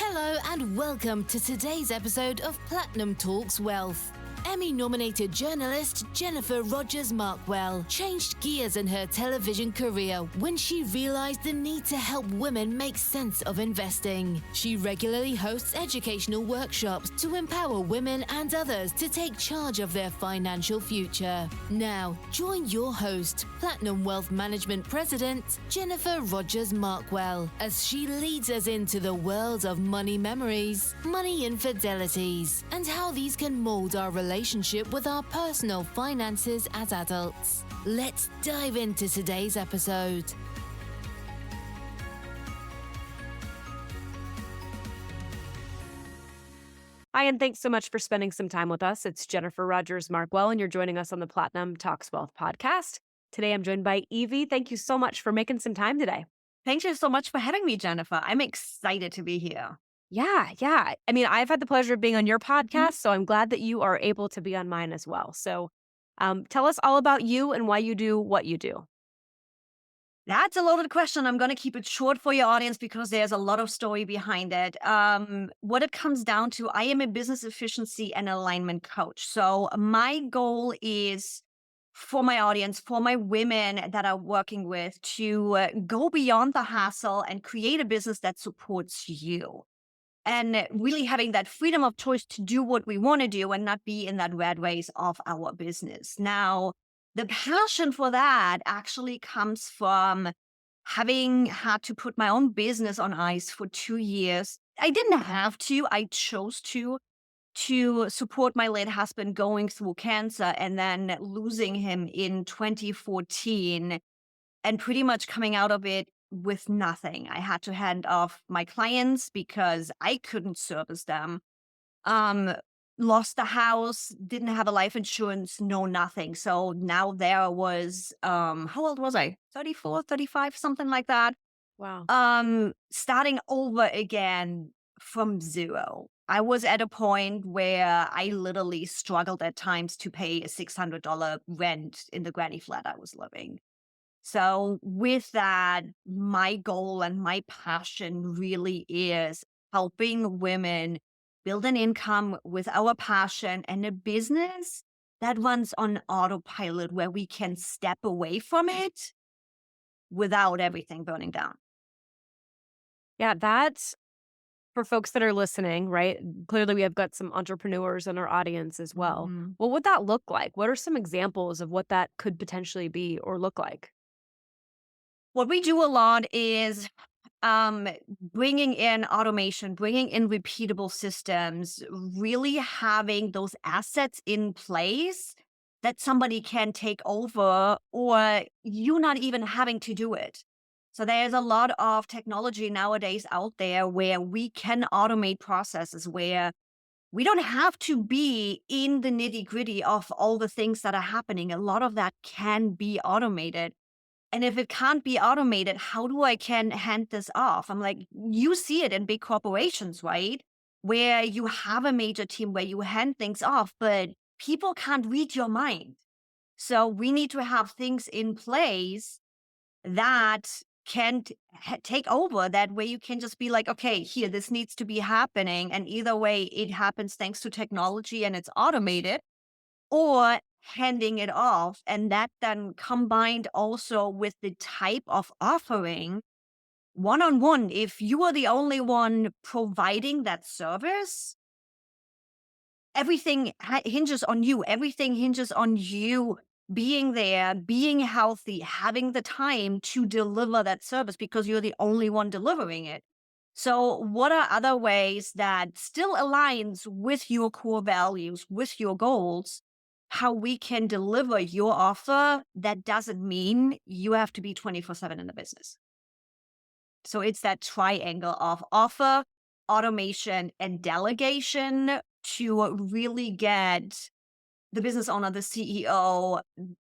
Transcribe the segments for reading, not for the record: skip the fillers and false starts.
Hello and welcome to today's episode of Platinum Talks Wealth. Emmy-nominated journalist Jennifer Rogers Markwell changed gears in her television career when she realized the need to help women make sense of investing. She regularly hosts educational workshops to empower women and others to take charge of their financial future. Now, join your host, Platinum Wealth Management President Jennifer Rogers Markwell, as she leads us into the world of money memories, money infidelities, and how these can mold our relationship with our personal finances as adults. Let's dive into today's episode. Hi, and thanks so much for spending some time with us. It's Jennifer Rogers Markwell, and you're joining us on the Platinum Talks Wealth podcast. Today, I'm joined by Yvi. Thank you so much for making some time today. Thank you so much for having me, Jennifer. I'm excited to be here. Yeah. I mean, I've had the pleasure of being on your podcast, so I'm glad that you are able to be on mine as well. So tell us all about you and why you do what you do. That's a loaded question. I'm going to keep it short for your audience because there's a lot of story behind it. What it comes down to, I am a business efficiency and alignment coach. So my goal is for my audience, for my women that I'm working with, to go beyond the hassle and create a business that supports you. And really having that freedom of choice to do what we want to do and not be in that rat race of our business. Now, the passion for that actually comes from having had to put my own business on ice for 2 years. I didn't have to, I chose to support my late husband going through cancer and then losing him in 2014 and pretty much coming out of it with nothing. I had to hand off my clients because I couldn't service them. Lost the house, didn't have a life insurance, no nothing. So now there was, how old was I? 34, 35, something like that. Wow. Starting over again from zero. I was at a point where I literally struggled at times to pay a $600 rent in the granny flat I was living. So with that, my goal and my passion really is helping women build an income with our passion and a business that runs on autopilot where we can step away from it without everything burning down. Yeah, that's for folks that are listening, right? Clearly, we have got some entrepreneurs in our audience as well. Mhm. What would that look like? What are some examples of what that could potentially be or look like? What we do a lot is bringing in automation, bringing in repeatable systems, really having those assets in place that somebody can take over or you not even having to do it. So there's a lot of technology nowadays out there where we can automate processes where we don't have to be in the nitty gritty of all the things that are happening. A lot of that can be automated. And if it can't be automated, how do I can hand this off? I'm like, you see it in big corporations, right? Where you have a major team where you hand things off, but people can't read your mind. So we need to have things in place that can take over that way. You can just be like, okay, here, this needs to be happening. And either way, it happens thanks to technology and it's automated or handing it off. And that then combined also with the type of offering one-on-one, if you are the only one providing that service, everything hinges on you. Everything hinges on you being there, being healthy, having the time to deliver that service because you're the only one delivering it. So what are other ways that still aligns with your core values, with your goals, how we can deliver your offer that doesn't mean you have to be 24/7 in the business. So it's that triangle of offer, automation, and delegation to really get the business owner, the CEO,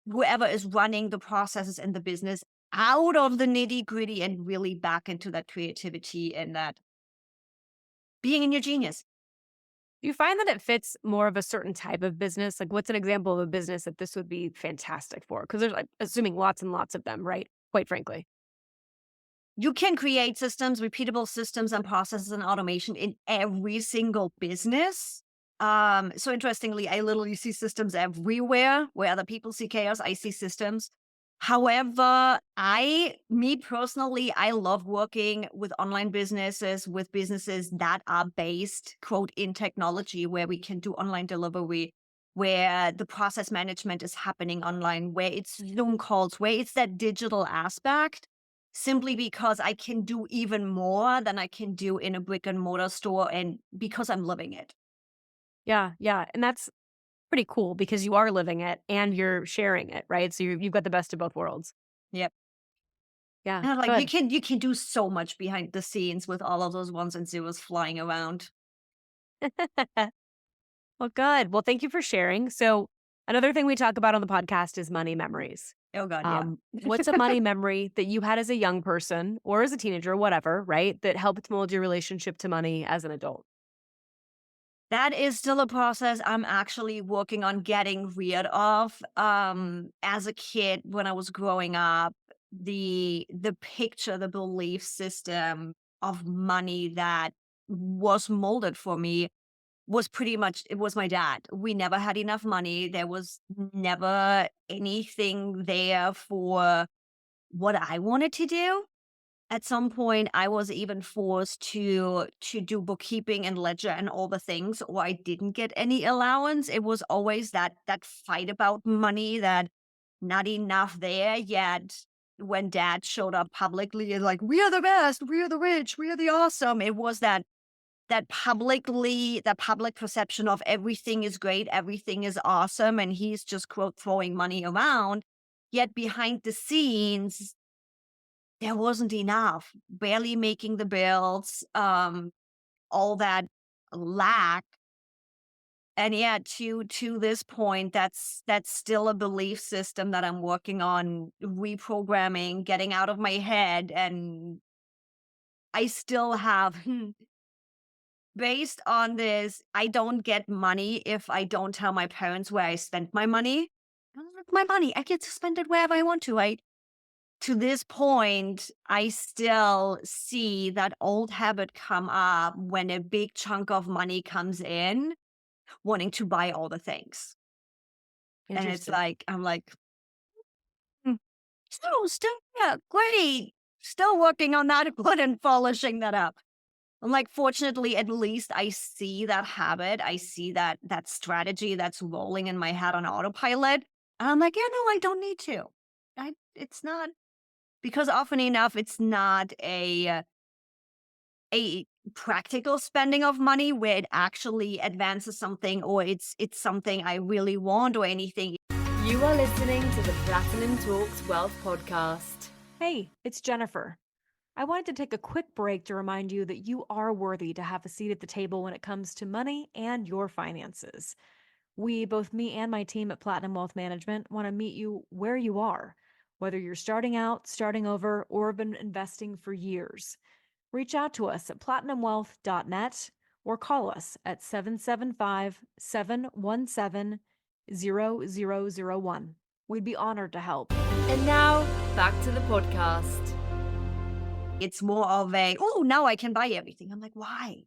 whoever is running the processes in the business out of the nitty gritty and really back into that creativity and that being in your genius. Do you find that it fits more of a certain type of business? Like, what's an example of a business that this would be fantastic for? Because there's, like, assuming lots and lots of them, right? Quite frankly. you can create systems, repeatable systems and processes and automation in every single business. So interestingly, I literally see systems everywhere. Where other people see chaos, I see systems. However, me personally, I love working with online businesses, with businesses that are based, quote, in technology, where we can do online delivery, where the process management is happening online, where it's Zoom calls, where it's that digital aspect, simply because I can do even more than I can do in a brick and mortar store, and because I'm living it. Yeah, yeah. And that's pretty cool because you are living it and you're sharing it, right? So you've got the best of both worlds. Yep. Yeah, And I'm like, good. you can do so much behind the scenes with all of those ones and zeros flying around. Well, good. Well, thank you for sharing. So, another thing we talk about on the podcast is money memories. Oh God, yeah. What's a money memory that you had as a young person or as a teenager, whatever, right? That helped mold your relationship to money as an adult? That is still a process I'm actually working on getting rid of. As a kid, when I was growing up, the picture, the belief system of money that was molded for me was pretty much it was my dad. We never had enough money. There was never anything there for what I wanted to do. At some point, I was even forced to do bookkeeping and ledger and all the things, or I didn't get any allowance. It was always that fight about money, that not enough there yet. When dad showed up publicly and like, we are the best, we are the rich, we are the awesome. It was that public perception of everything is great, everything is awesome, and he's just quote throwing money around. Yet behind the scenes, there wasn't enough, barely making the bills, all that lack. And yeah, to this point, that's still a belief system that I'm working on reprogramming, getting out of my head. And I still have based on this, I don't get money if I don't tell my parents where I spent my money. My money, I get to spend it wherever I want to. I To this point, I still see that old habit come up when a big chunk of money comes in, wanting to buy all the things. And it's Interesting. like, I'm like, "Hmm, still, yeah, great. Still working on that good and polishing that up." I'm like, fortunately, at least I see that habit. I see that strategy that's rolling in my head on autopilot. And I'm like, yeah, no, I don't need to. It's not because often enough, it's not a practical spending of money where it actually advances something, or it's something I really want or anything. You are listening to the Platinum Talks Wealth podcast. Hey, it's Jennifer. I wanted to take a quick break to remind you that you are worthy to have a seat at the table when it comes to money and your finances. Both me and my team at Platinum Wealth Management, want to meet you where you are, whether you're starting out, starting over, or have been investing for years. Reach out to us at platinumwealth.net or call us at 775-717-0001. We'd be honored to help. And now, back to the podcast. It's more of oh, now I can buy everything. I'm like, why?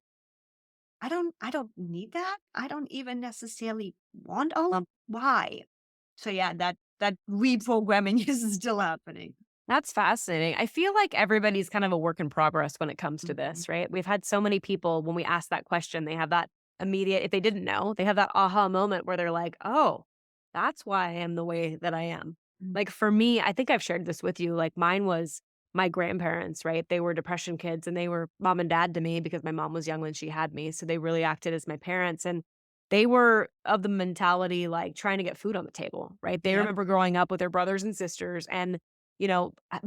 I don't need that. I don't even necessarily want all of why. So yeah, that reprogramming is still happening. That's fascinating. I feel like everybody's kind of a work in progress when it comes to Mhm. this, right? We've had so many people, when we ask that question, they have that immediate, if they didn't know, they have that aha moment where they're like, oh, that's why I am the way that I am. Mm. Like for me, I think I've shared this with you. Like mine was my grandparents, right? They were depression kids and they were mom and dad to me because my mom was young when she had me. So they really acted as my parents. And they were of the mentality like trying to get food on the table, right? They Yep. remember growing up with their brothers and sisters and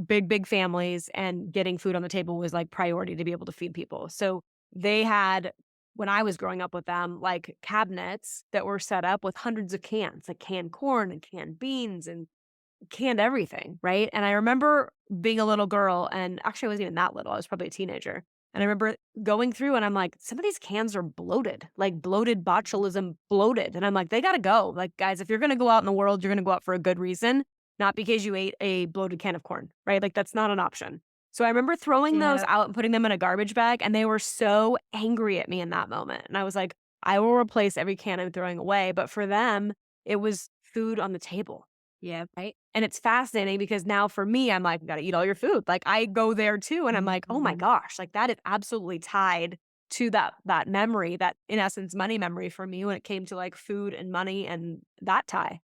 big families, and getting food on the table was like priority to be able to feed people. So they had, when I was growing up with them, like cabinets that were set up with hundreds of cans, like canned corn and canned beans and canned everything, right? And I remember being a little girl, and actually I wasn't even that little. I was probably a teenager. And I remember going through and I'm like, some of these cans are bloated, like bloated botulism bloated. And I'm like, they got to go. Like, guys, if you're going to go out in the world, you're going to go out for a good reason, not because you ate a bloated can of corn, right? Like, that's not an option. So I remember throwing those Yeah. out and putting them in a garbage bag, and they were so angry at me in that moment. And I was like, I will replace every can I'm throwing away. But for them, it was food on the table. Yeah. Right. And it's fascinating because now for me, I'm like, you got to eat all your food. Like I go there too. And I'm like, oh my Mhm. gosh, like that is absolutely tied to that memory, that in essence money memory for me when it came to like food and money and that tie.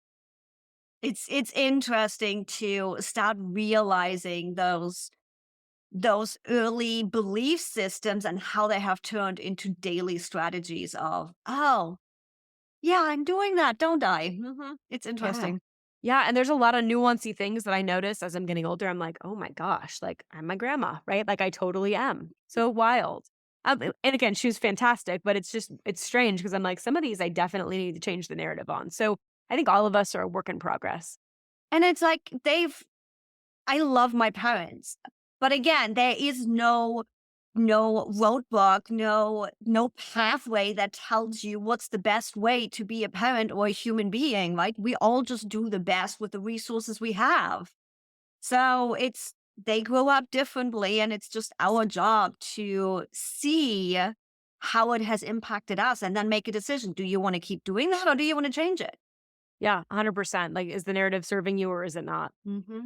It's interesting to start realizing those early belief systems and how they have turned into daily strategies of, oh, yeah, I'm doing that, don't I? It's Yeah. interesting. Yeah, and there's a lot of nuancy things that I notice as I'm getting older. I'm like, "Oh my gosh, like, I'm my grandma," right? Like, I totally am. So wild. And again, she was fantastic, but it's strange because 'cause I'm like, some of these I definitely need to change the narrative on. So, I think all of us are a work in progress. And it's like I love my parents. But again, there is no roadblock, no pathway that tells you what's the best way to be a parent or a human being, right? We all just do the best with the resources we have. So it's they grow up differently and it's just our job to see how it has impacted us and then make a decision. Do you want to keep doing that or do you want to change it? Yeah, 100%. Like, is the narrative serving you or is it not? Mm-hmm.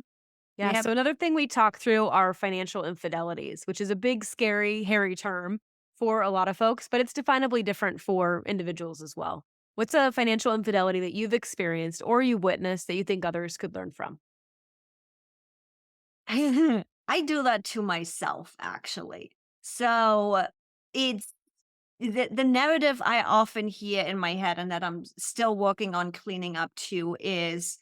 Yeah, Yeah. so another thing we talk through are financial infidelities, which is a big, scary, hairy term for a lot of folks, but it's definably different for individuals as well. What's a financial infidelity that you've experienced or you witnessed that you think others could learn from? I do that to myself, actually. So it's the narrative I often hear in my head and that I'm still working on cleaning up to is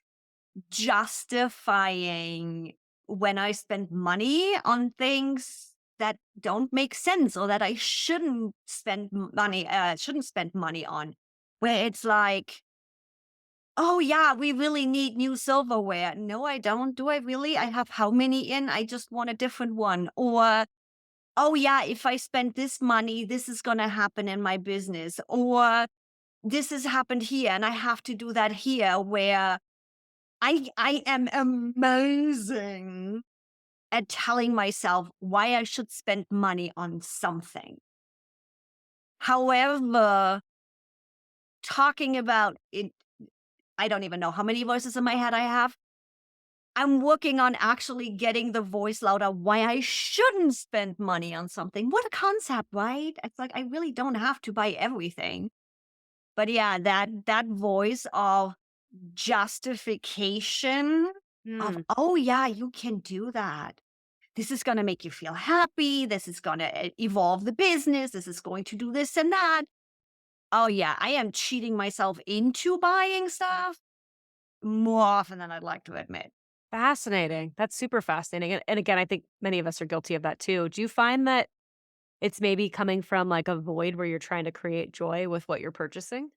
justifying when I spend money on things that don't make sense or that I shouldn't spend money on. Where it's like, oh yeah, we really need new silverware. No, I don't. Do I really? I have how many in? I just want a different one. Or, oh yeah, if I spend this money, this is gonna happen in my business. Or this has happened here and I have to do that here where I am amazing at telling myself why I should spend money on something. However, talking about it, I don't even know how many voices in my head I have. I'm working on actually getting the voice louder why I shouldn't spend money on something. What a concept, right? It's like I really don't have to buy everything. But yeah, that voice of justification of, Hmm. oh yeah, you can do that. This is going to make you feel happy. This is going to evolve the business. This is going to do this and that. Oh yeah, I am cheating myself into buying stuff more often than I'd like to admit. Fascinating. That's super fascinating. And again, I think many of us are guilty of that too. Do you find that it's maybe coming from like a void where you're trying to create joy with what you're purchasing?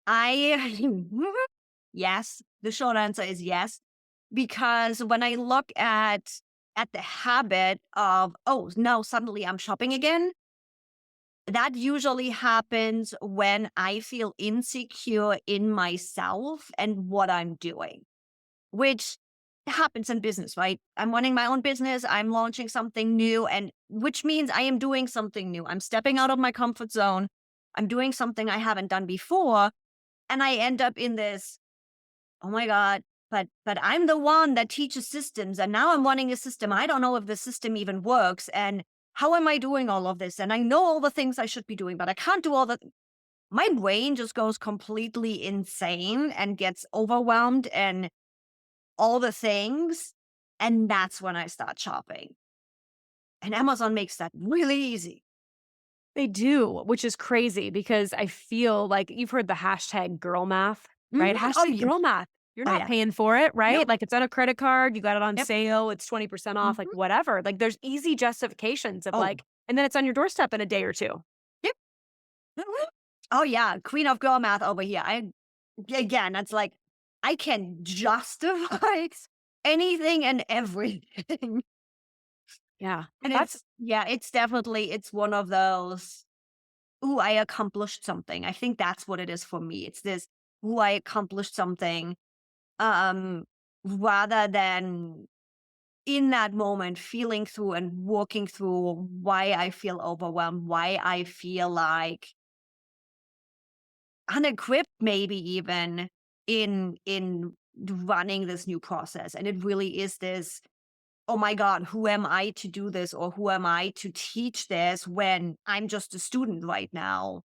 I yes, the short answer is yes, because when I look at the habit of, oh, no, suddenly I'm shopping again, that usually happens when I feel insecure in myself and what I'm doing, which happens in business, right? I'm running my own business, I'm launching something new, and which means I am doing something new. I'm stepping out of my comfort zone. I'm doing something I haven't done before. And I end up in this, oh my God, but I'm the one that teaches systems and now I'm running a system. I don't know if the system even works. And how am I doing all of this? And I know all the things I should be doing, but I can't do all the my brain just goes completely insane and gets overwhelmed and all the things. And that's when I start shopping. And Amazon makes that really easy. They do, which is crazy because I feel like you've heard the hashtag girl math, right? Oh, Hashtag yeah. girl math. You're Oh, not yeah. paying for it, right? Nope. Like it's on a credit card, you got it on Yep. sale, it's 20% off, like Mhm. whatever. Like there's easy justifications of Oh, like, and then it's on your doorstep in a day or two. yep. Mhm. Oh, yeah, queen of girl math over here. I again, that's like, I can justify anything and everything. Yeah. And That's it's definitely it's one of those, "Ooh, I accomplished something." I think that's what it is for me. It's this, "Ooh, I accomplished something," um, rather than in that moment, feeling through and working through why I feel overwhelmed, why I feel like unequipped, maybe even in running this new process. And it really is this, oh my God, who am I to do this, or who am I to teach this when I'm just a student right now?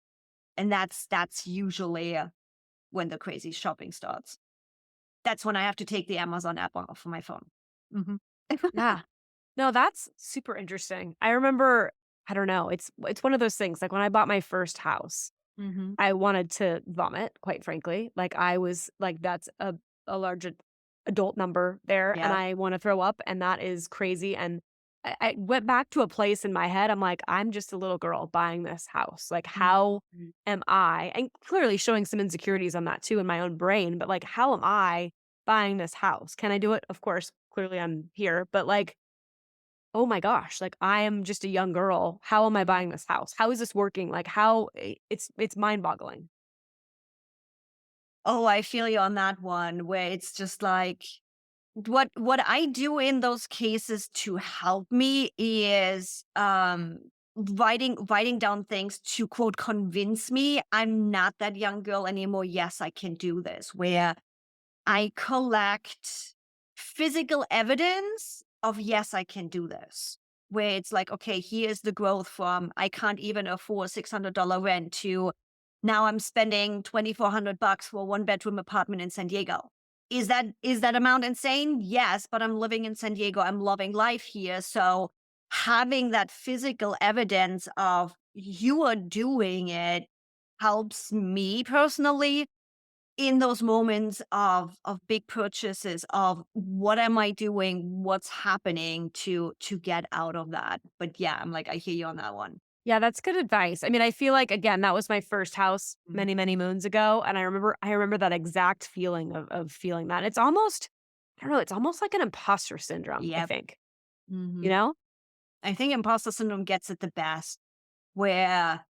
And that's usually when the crazy shopping starts. That's when I have to take the Amazon app off of my phone. Mhm. Yeah. No, that's super interesting. I remember, I don't know, it's one of those things. Like when I bought my first house, Mhm. I wanted to vomit, quite frankly. Like I was like, that's a large adult number there, and Yeah. I want to throw up, and that is crazy. And I went back to a place in my head. I'm like, I'm just a little girl buying this house. Like, how Mhm. am I? And clearly showing some insecurities on that too in my own brain. But like, how am I buying this house? Can I do it? Of course, clearly I'm here, but like, oh my gosh, like I am just a young girl. How am I buying this house? How is this working? Like it's mind-boggling. Oh, I feel you on that one, where it's just like what I do in those cases to help me is writing down things to quote convince me I'm not that young girl anymore. Yes, I can do this. Where I collect physical evidence of yes, I can do this. Where it's like, okay, here's the growth from I can't even afford $600 rent to now I'm spending $2,400 for a one bedroom apartment in San Diego. Is that amount insane? Yes, but I'm living in San Diego. I'm loving life here. So having that physical evidence of you are doing it helps me personally in those moments of big purchases of what am I doing, what's happening to get out of that. But yeah, I'm like, I hear you on that one. Yeah, that's good advice. I mean, I feel like again, that was my first house Mhm. many, many moons ago. And I remember that exact feeling of feeling that. It's almost, I don't know, it's almost like an imposter syndrome, I Yep. think. You Mhm. know? I think imposter syndrome gets it the best, where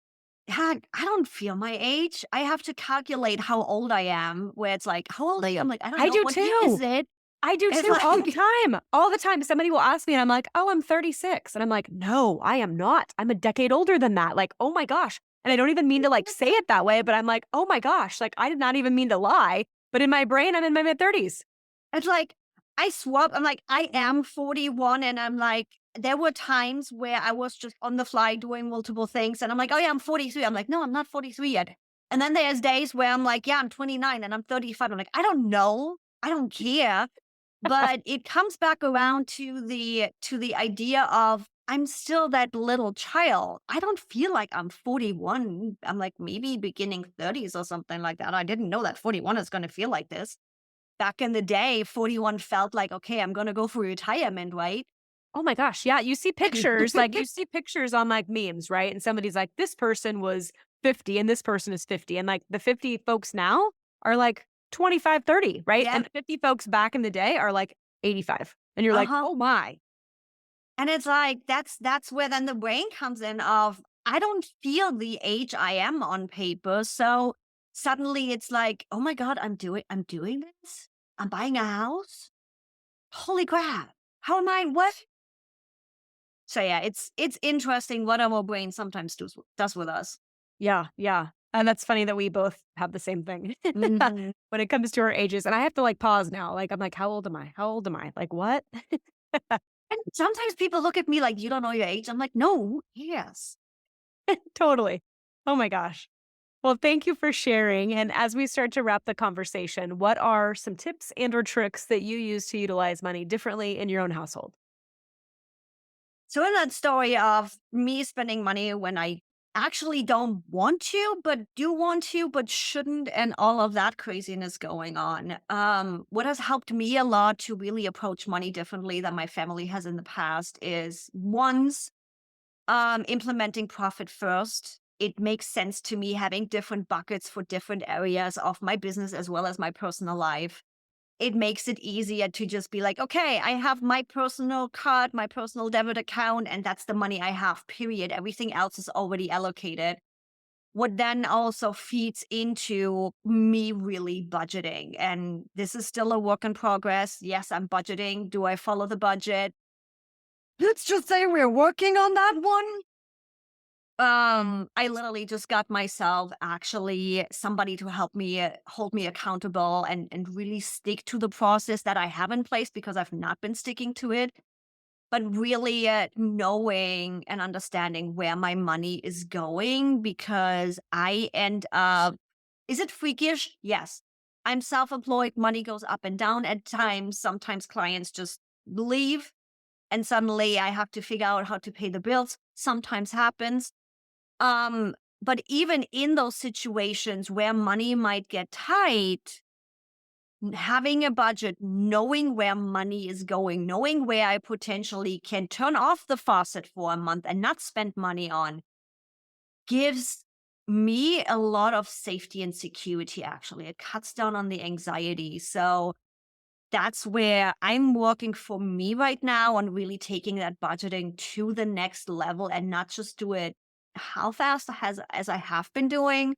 yeah, I don't feel my age. I have to calculate how old I am, where it's like, how old are you? I'm like, I don't I know. do What year is too. it? I do It's too, all the like, time. All the time. Somebody will ask me and I'm like, "Oh, I'm 36." And I'm like, "No, I am not. I'm a decade older than that." Like, "Oh my gosh." And I don't even mean to like say it that way, but I'm like, "Oh my gosh." Like I did not even mean to lie, but in my brain I'm in my mid-30s. it's like, I swap. I'm like, I am 41. And I'm like, there were times where I was just on the fly doing multiple things. And I'm like, oh yeah, I'm 43. I'm like, no, I'm not 43 yet. And then there's days where I'm like, yeah, I'm 29 and I'm 35. I'm like, I don't know. I don't care. But it comes back around to the idea of I'm still that little child. I don't feel like I'm 41. I'm like maybe beginning 30s or something like that. I didn't know that 41 is going to feel like this. Back in the day, 41 felt like, okay, I'm going to go for retirement, right? Oh my gosh, yeah, you see pictures, like, you see pictures on, like, memes, right? And somebody's like, "This person was 50 and this person is 50." And, like, the 50 folks now are, like, 25, 30, right? Yep. And the 50 folks back in the day are, like, 85. And you're like, Uh-huh. "Oh my." And it's like that's where then the brain comes in of I don't feel the age I am on paper. So suddenly it's like, oh my God, I'm doing this? I'm buying a house? Holy crap. How am I what? So yeah, it's interesting what our brain sometimes does with us. Yeah, yeah. And that's funny that we both have the same thing Mhm. when it comes to our ages. And I have to, like, pause now. Like, I'm like, "How old am I? How old am I?" Like, "What?" And sometimes people look at me like, you don't know your age. I'm like, no, yes. Totally. Oh my gosh. Well, thank you for sharing. And as we start to wrap the conversation, what are some tips and or tricks that you use to utilize money differently in your own household? So in that story of me spending money when I actually don't want to, but do want to, but shouldn't, and all of that craziness going on. What has helped me a lot to really approach money differently than my family has in the past is once implementing profit first. It makes sense to me having different buckets for different areas of my business as well as my personal life. It makes it easier to just be like, okay, I have my personal card, my personal debit account, and that's the money I have, period. Everything else is already allocated. what then also feeds into me really budgeting. And this is still a work in progress. Yes, I'm budgeting. Do I follow the budget? Let's just say we're working on that one. I literally just got myself actually somebody to help me hold me accountable and really stick to the process that I have in place because I've not been sticking to it. But really knowing and understanding where my money is going because I end up, is it freakish? Yes. I'm self-employed. Money goes up and down at times. Sometimes clients just leave and suddenly I have to figure out how to pay the bills. Sometimes happens. But even in those situations where money might get tight, having a budget, knowing where money is going, knowing where I potentially can turn off the faucet for a month and not spend money on, gives me a lot of safety and security, actually. It cuts down on the anxiety. So that's where I'm working for me right now on really taking that budgeting to the next level and not just do it how fast as I have been doing,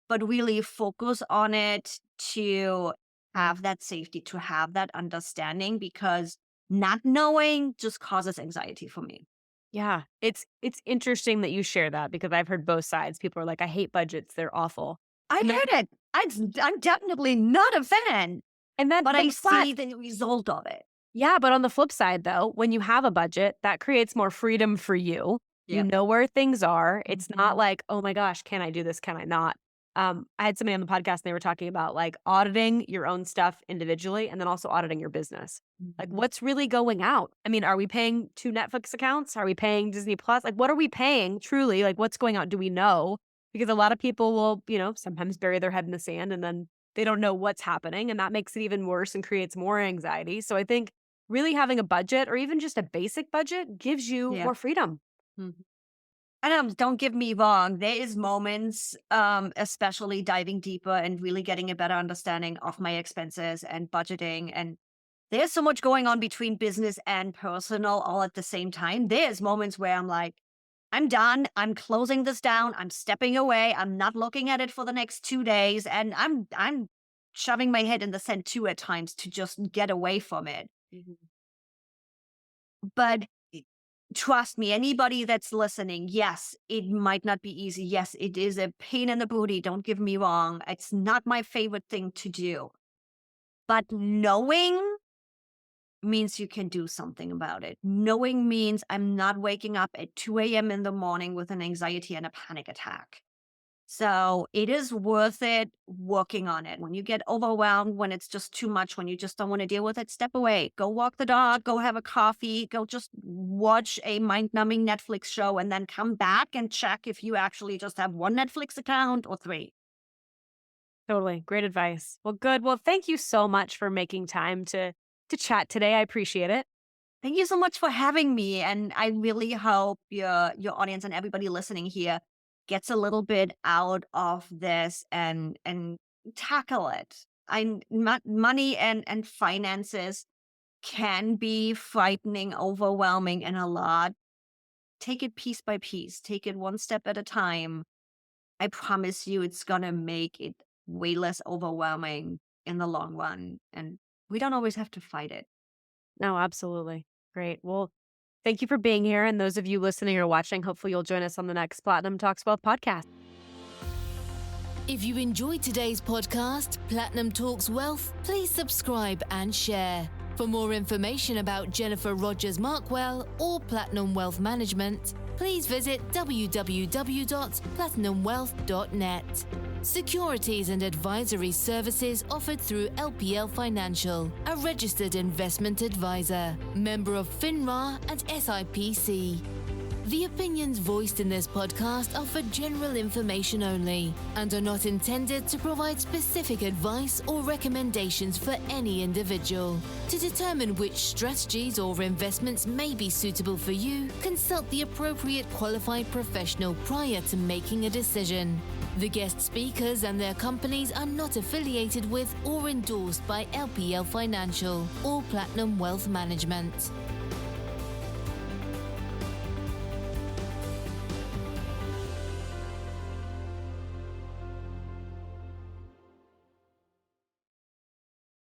but really focus on it to have that safety, to have that understanding, because not knowing just causes anxiety for me. Yeah, it's interesting that you share that because I've heard both sides. People are like, I hate budgets; they're awful. I And then- get it. I'm definitely not a fan, And then, but I but see the result of it. yeah, but on the flip side, though, when you have a budget, that creates more freedom for you. You Yep. know where things are. It's not Mhm. like, oh my gosh, can I do this? Can I not? I had somebody on the podcast and they were talking about like auditing your own stuff individually and then also auditing your business. Like, Mhm. what's really going out? I mean, are we paying 2 Netflix accounts? Are we paying Disney Plus? Like, what are we paying truly? Like, what's going out? Do we know? Because a lot of people will, sometimes bury their head in the sand and then they don't know what's happening. And that makes it even worse and creates more anxiety. So I think really having a budget or even just a basic budget gives you Yeah. more freedom. Mhm. And don't get me wrong, there is moments, especially diving deeper and really getting a better understanding of my expenses and budgeting. And there's so much going on between business and personal all at the same time. There's moments where I'm like, I'm done. I'm closing this down. I'm stepping away. I'm not looking at it for the next 2 days. And I'm shoving my head in the sand too at times to just get away from it. But trust me, anybody that's listening, yes, it might not be easy. Yes, it is a pain in the booty. Don't get me wrong. It's not my favorite thing to do. But knowing means you can do something about it. Knowing means I'm not waking up at 2 a.m. in the morning with an anxiety and a panic attack. So it is worth it working on it. When you get overwhelmed, when it's just too much, when you just don't want to deal with it, step away. Go walk the dog, go have a coffee, go just watch a mind-numbing Netflix show and then come back and check if you actually just have one Netflix account or 3. Totally. Great advice. Well, good. Well, thank you so much for making time to chat today. I appreciate it. Thank you so much for having me. And I really hope your audience and everybody listening here gets a little bit out of this and tackle it. Money and finances can be frightening, overwhelming, and a lot. Take it piece by piece. Take it one step at a time. I promise you it's gonna make it way less overwhelming in the long run. And we don't always have to fight it. No, absolutely. Great. Well, thank you for being here. And those of you listening or watching, hopefully you'll join us on the next Platinum Talks Wealth podcast. If you enjoyed today's podcast, Platinum Talks Wealth, please subscribe and share. For more information about Jennifer Rogers Markwell or Platinum Wealth Management, please visit www.platinumwealth.net. Securities and advisory services offered through LPL Financial, a registered investment advisor, member of FINRA and SIPC. The opinions voiced in this podcast are for general information only and are not intended to provide specific advice or recommendations for any individual. To determine which strategies or investments may be suitable for you, consult the appropriate qualified professional prior to making a decision. The guest speakers and their companies are not affiliated with or endorsed by LPL Financial or Platinum Wealth Management.